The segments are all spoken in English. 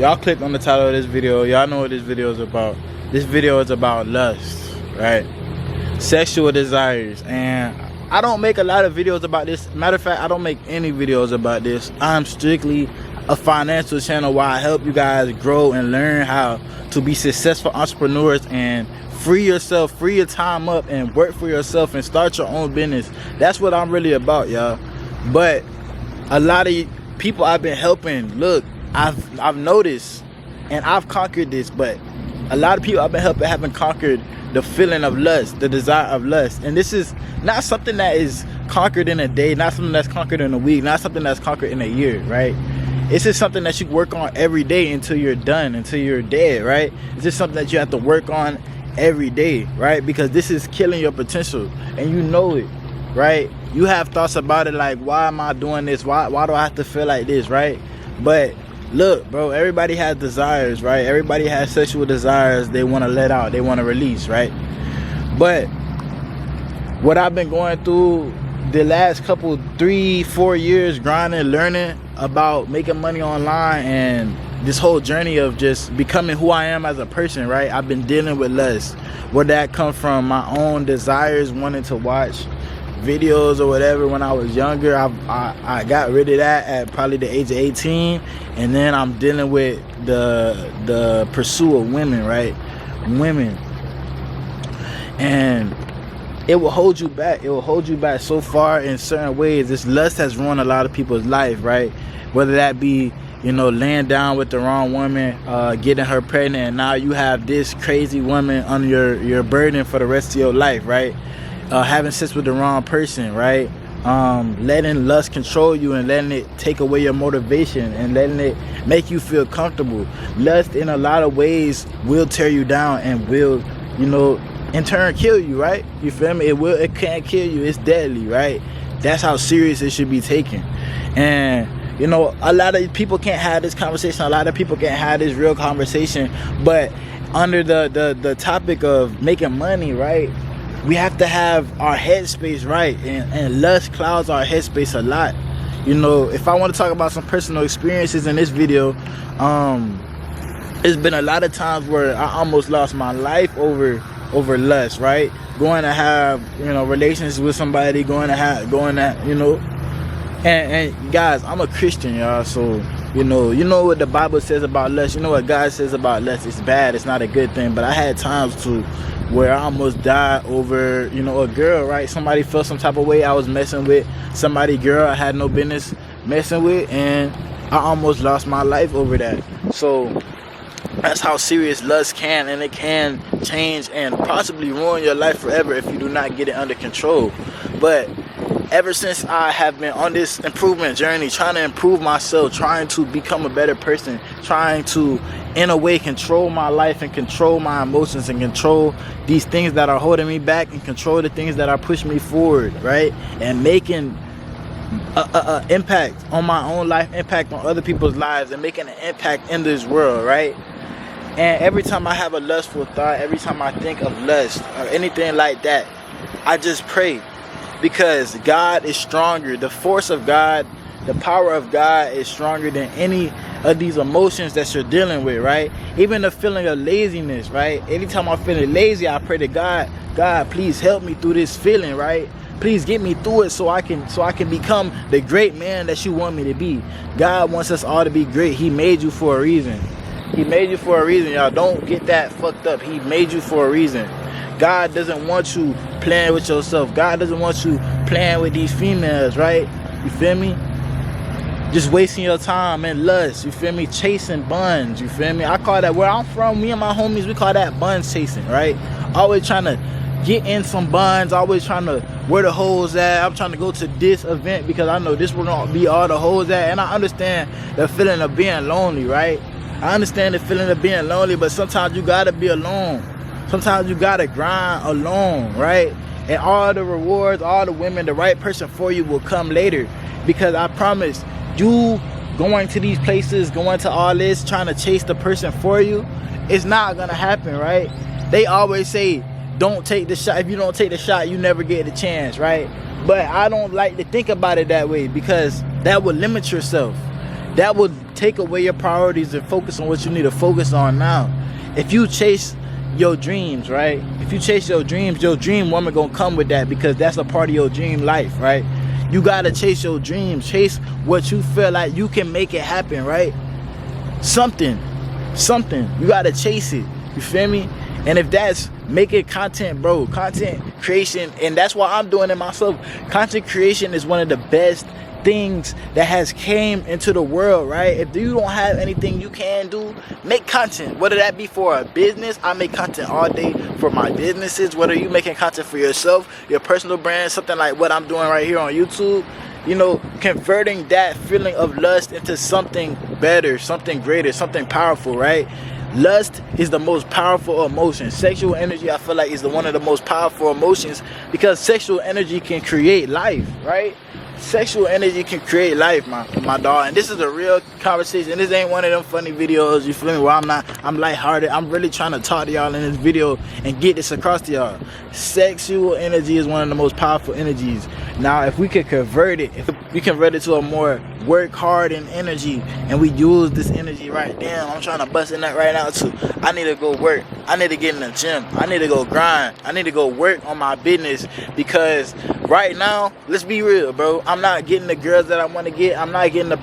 Y'all clicked on the title of this video. Y'all know what this video is about. This video is about lust, right? Sexual desires. And I don't make a lot of videos about this. Matter of fact, I don't make any videos about this. I'm strictly a financial channel where I help you guys grow and learn how to be successful entrepreneurs and free yourself, free your time up and work for yourself and start your own business. That's what I'm really about, y'all. But a lot of people I've been helping, look, I've noticed and I've conquered this, but a lot of people I've been helping haven't conquered the feeling of lust, the desire of lust. And this is not something that is conquered in a day, not something that's conquered in a week, not something that's conquered in a year, right? It's just something that you work on every day until you're done, until you're dead, right? It's just something that you have to work on every day, right? Because this is killing your potential and you know it, right? You have thoughts about it like, why am I doing this? Why do I have to feel like this, right? But look, bro, everybody has desires, right? Everybody has sexual desires they want to let out, they want to release, right? But what I've been going through the last couple 3-4 years, grinding, learning about making money online, and this whole journey of just becoming who I am as a person, right? I've been dealing with lust. Where that come from? My own desires, wanting to watch videos or whatever when I was younger. I got rid of that at probably the age of 18, and then I'm dealing with the pursuit of women, right? Women. And it will hold you back. It will hold you back so far in certain ways. This lust has ruined a lot of people's life, right? Whether that be, you know, laying down with the wrong woman, getting her pregnant, and now you have this crazy woman on your burden for the rest of your life, right? Having sex with the wrong person, right? Letting lust control you and letting it take away your motivation and letting it make you feel comfortable. Lust in a lot of ways will tear you down and will, you know, in turn kill you, right? You feel me? It can't kill you. It's deadly, right? That's how serious it should be taken. And you know, a lot of people can't have this conversation. A lot of people can't have this real conversation. But under the topic of making money, right, we have to have our headspace right. And lust clouds our headspace a lot. You know, if I want to talk about some personal experiences in this video, it's been a lot of times where I almost lost my life over lust, right? Going to have, you know, relations with somebody, going to, you know. And guys, I'm a Christian, y'all, so you know what the Bible says about lust. You know what God says about lust. It's bad, it's not a good thing. But I had times too where I almost died over, you know, a girl, right? Somebody felt some type of way I was messing with somebody, girl I had no business messing with, and I almost lost my life over that. So that's how serious lust can, and it can change and possibly ruin your life forever if you do not get it under control. But ever since I have been on this improvement journey, trying to improve myself, trying to become a better person, trying to, in a way, control my life and control my emotions and control these things that are holding me back and control the things that are pushing me forward, right? And making an impact on my own life, impact on other people's lives, and making an impact in this world, right? And every time I have a lustful thought, every time I think of lust or anything like that, I just pray. Because God is stronger. The force of God, the power of God is stronger than any of these emotions that you're dealing with, right? Even the feeling of laziness, right? Anytime I'm feeling lazy, I pray to God, please help me through this feeling, right? Please get me through it so I can become the great man that you want me to be. God wants us all to be great. He made you for a reason. He made you for a reason, y'all. Don't get that fucked up. He made you for a reason. God doesn't want you playing with yourself. God doesn't want you playing with these females, right? You feel me? Just wasting your time in lust, you feel me? Chasing buns, you feel me? I call that, where I'm from, me and my homies, we call that buns chasing, right? Always trying to get in some buns, always trying to, where the hoes at? I'm trying to go to this event because I know this will not be all the hoes at. And I understand the feeling of being lonely, right? I understand the feeling of being lonely, but sometimes you gotta be alone. Sometimes you gotta grind alone, right? And all the rewards, all the women, the right person for you will come later. Because I promise, you going to these places, going to all this, trying to chase the person for you, it's not gonna happen, right? They always say, don't take the shot. If you don't take the shot, you never get the chance, right? But I don't like to think about it that way, because that would limit yourself. That would take away your priorities and focus on what you need to focus on now. If you chase your dreams, right? If you chase your dreams, your dream woman gonna come with that, because that's a part of your dream life, right? You gotta chase your dreams. Chase what you feel like you can make it happen, right? Something. You gotta chase it. You feel me? And if that's making content, bro, content creation, and that's why I'm doing it myself. Content creation is one of the best things that has came into the world, right? If you don't have anything you can do, make content. Whether that be for a business, I make content all day for my businesses. Whether you making content for yourself, your personal brand, something like what I'm doing right here on YouTube, you know, converting that feeling of lust into something better, something greater, something powerful, right? Lust is the most powerful emotion. Sexual energy, I feel like, is one of the most powerful emotions, because sexual energy can create life, right? Sexual energy can create life, my dog. And this is a real conversation. This ain't one of them funny videos, you feel me, where I'm lighthearted. I'm really trying to talk to y'all in this video and get this across to y'all. Sexual energy is one of the most powerful energies. Now, if we could convert it, if we convert it to a more work hard in energy, and we use this energy right now, I'm trying to bust in that right now too. I need to go work. I need to get in the gym. I need to go grind. I need to go work on my business, because right now, let's be real, bro. I'm not getting the girls that I want to get. I'm not getting the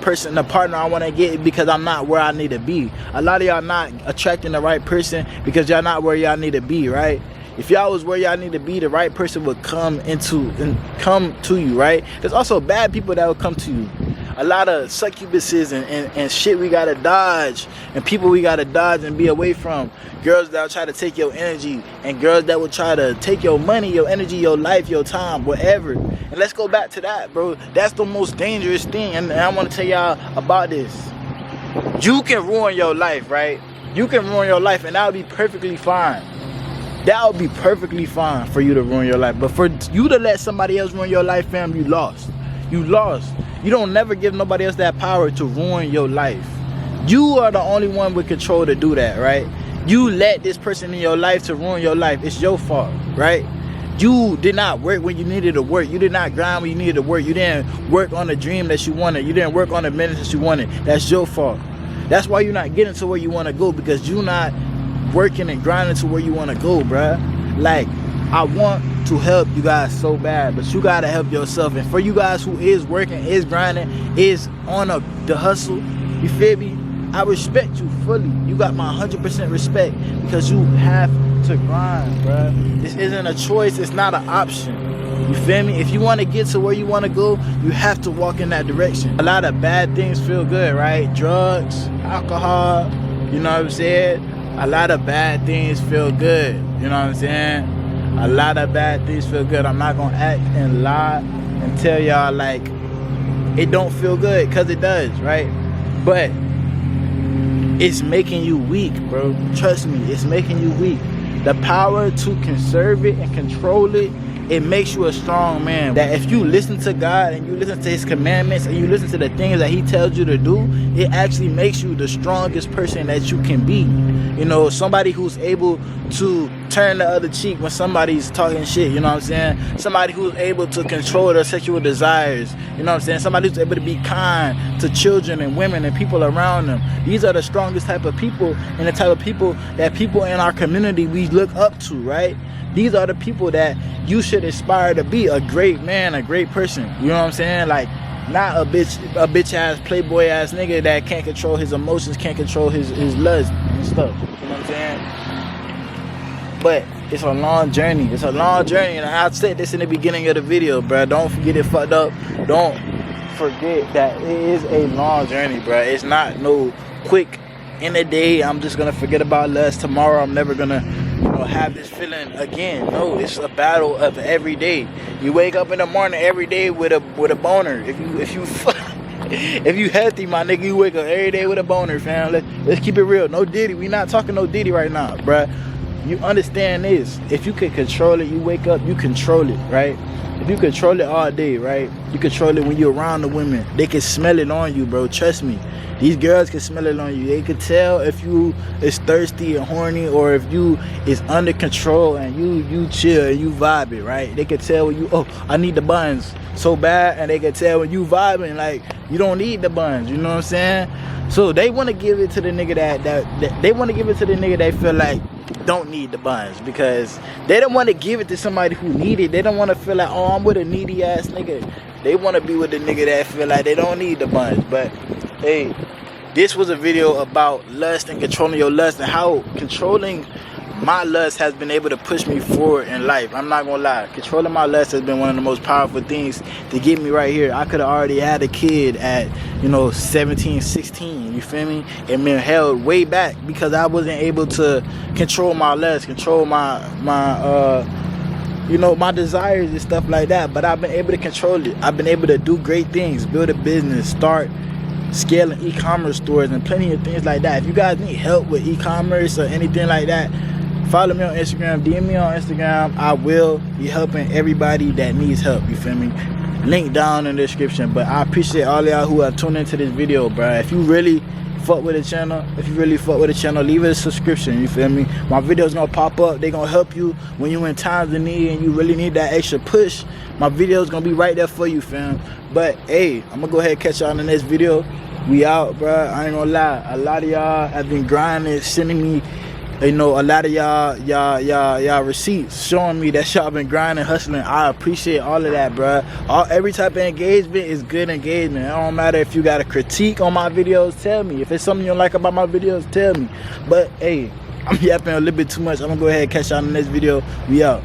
partner I want to get, because I'm not where I need to be. A lot of y'all not attracting the right person because y'all not where y'all need to be, right? If y'all was where y'all need to be, the right person would come to you, right? There's also bad people that will come to you. A lot of succubuses and shit we gotta dodge, and people we gotta dodge and be away from. Girls that will try to take your energy, and girls that will try to take your money, your energy, your life, your time, whatever. And let's go back to that, bro. That's the most dangerous thing, and I want to tell y'all about this. You can ruin your life, right? You can ruin your life, and that'll be perfectly fine. That would be perfectly fine for you to ruin your life. But for you to let somebody else ruin your life, fam, you lost. You lost. You don't never give nobody else that power to ruin your life. You are the only one with control to do that, right? You let this person in your life to ruin your life. It's your fault, right? You did not work when you needed to work. You did not grind when you needed to work. You didn't work on the dream that you wanted. You didn't work on the business that you wanted. That's your fault. That's why you're not getting to where you want to go, because you're not working and grinding to where you want to go, bruh. Like, I want to help you guys so bad, but you gotta help yourself. And for you guys who is working, is grinding, is on the hustle, you feel me? I respect you fully. You got my 100% respect, because you have to grind, bruh. This isn't a choice. It's not an option. You feel me? If you want to get to where you want to go, you have to walk in that direction. A lot of bad things feel good, right? Drugs, alcohol, you know what I'm saying? A lot of bad things feel good, you know what I'm saying? A lot of bad things feel good. I'm not gonna act and lie and tell y'all like it don't feel good, because it does, right? But it's making you weak, bro. Trust me, it's making you weak. The power to conserve it and control it, it makes you a strong man. That if you listen to God and you listen to his commandments and you listen to the things that he tells you to do, it actually makes you the strongest person that you can be. You know, somebody who's able to turn the other cheek when somebody's talking shit, you know what I'm saying? Somebody who's able to control their sexual desires, you know what I'm saying? Somebody who's able to be kind to children and women and people around them. These are the strongest type of people, and the type of people that people in our community we look up to, right? These are the people that you should aspire to be. A great man, a great person, you know what I'm saying? Like, not a bitch ass playboy ass nigga that can't control his emotions, can't control his lust and stuff, you know what I'm saying? But it's a long journey. It's a long journey, and I said this in the beginning of the video, bro. Don't forget it fucked up. Don't forget that it is a long journey, bro. It's not no quick in a day. I'm just gonna forget about lust tomorrow. I'm never gonna, you know, have this feeling again. No, it's a battle of every day. You wake up in the morning every day with a boner. If you healthy, my nigga, you wake up every day with a boner, fam. Let's keep it real. No Diddy. We not talking no Diddy right now, bruh. You understand this. If you can control it, you wake up, you control it, right? if you control it all day, right? You control it when you're around the women. They can smell it on you, bro. Trust me. These girls can smell it on you. They can tell if you is thirsty and horny, or if you is under control and you chill and you vibing, right? They can tell when you, oh, I need the buns so bad, and they can tell when you vibing like you don't need the buns. You know what I'm saying? So they want to give it to the nigga that they want to give it to the nigga they feel like don't need the buns, because they don't want to give it to somebody who need it. They don't want to feel like, oh, I'm with a needy ass nigga. They want to be with the nigga that feel like they don't need the buns. But hey, this was a video about lust and controlling your lust, and how controlling my lust has been able to push me forward in life. I'm not gonna lie, controlling my lust has been one of the most powerful things to get me right here. I could have already had a kid at, you know, 17, 16, you feel me, and been held way back because I wasn't able to control my lust, control my you know, my desires and stuff like that. But I've been able to control it. I've been able to do great things, build a business, start scaling e-commerce stores and plenty of things like that. If you guys need help with e-commerce or anything like that, follow me on Instagram, DM me on Instagram. I will be helping everybody that needs help, you feel me? Link down in the description. But I appreciate all y'all who have tuned into this video, bro. If you really fuck with the channel, leave it a subscription, you feel me? My videos gonna pop up. They gonna help you when you in times of need and you really need that extra push. My videos gonna be right there for you, fam. But hey, I'm gonna go ahead and catch y'all in the next video. We out, bro. I ain't gonna lie, a lot of y'all have been grinding, sending me, you know, a lot of y'all receipts showing me that y'all been grinding, hustling. I appreciate all of that, bro. Every type of engagement is good engagement. It don't matter if you got a critique on my videos, tell me. If it's something you don't like about my videos, tell me. But hey, I'm yapping a little bit too much. I'm gonna go ahead and catch y'all in the next video. We out.